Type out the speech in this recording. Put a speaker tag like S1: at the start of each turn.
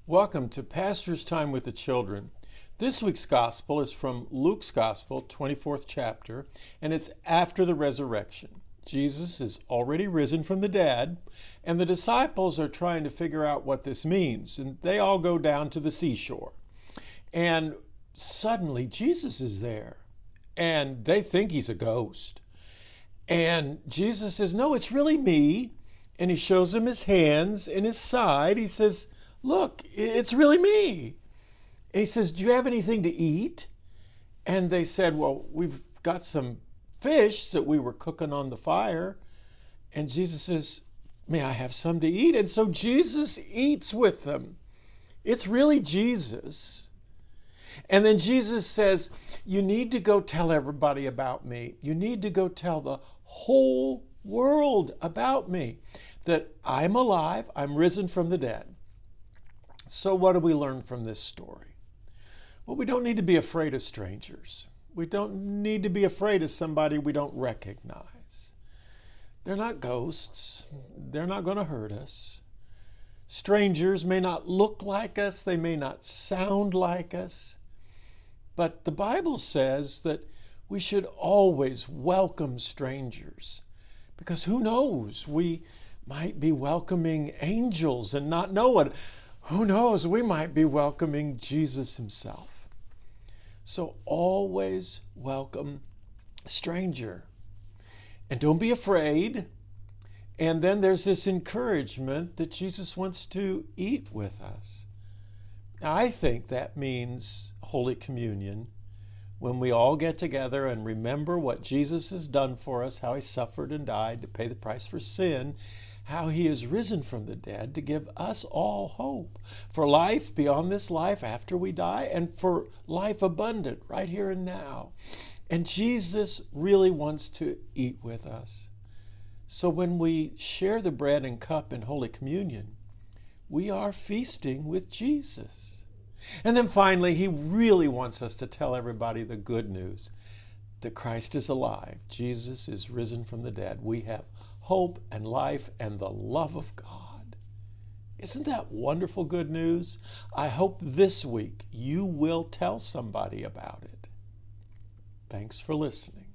S1: Welcome to Pastor's Time with the Children. This week's Gospel is from Luke's Gospel, 24th chapter, and it's after the resurrection. Jesus is already risen from the dead, and the disciples are trying to figure out what this means, and they all go down to the seashore. And suddenly Jesus is there, and they think he's a ghost. And Jesus says, "No, it's really me." And he shows them his hands and his side. He says, "Look, it's really me." And he says, "Do you have anything to eat?" And they said, "Well, we've got some fish that we were cooking on the fire." And Jesus says, "May I have some to eat?" And so Jesus eats with them. It's really Jesus. And then Jesus says, "You need to go tell everybody about me. You need to go tell the whole world about me, that I'm alive, I'm risen from the dead." So what do we learn from this story? Well, we don't need to be afraid of strangers. We don't need to be afraid of somebody we don't recognize. They're not ghosts. They're not going to hurt us. Strangers may not look like us. They may not sound like us. But the Bible says that we should always welcome strangers, because who knows? We might be welcoming angels and not know it. Who knows? We might be welcoming Jesus himself. So always welcome a stranger. And don't be afraid. And then there's this encouragement that Jesus wants to eat with us. I think that means Holy Communion, when we all get together and remember what Jesus has done for us, how he suffered and died to pay the price for sin, how he is risen from the dead to give us all hope for life beyond this life after we die, and for life abundant right here and now. And Jesus really wants to eat with us. So when we share the bread and cup in Holy Communion, we are feasting with Jesus. And then finally, he really wants us to tell everybody the good news, that Christ is alive. Jesus is risen from the dead. We have hope and life and the love of God. Isn't that wonderful good news? I hope this week you will tell somebody about it. Thanks for listening.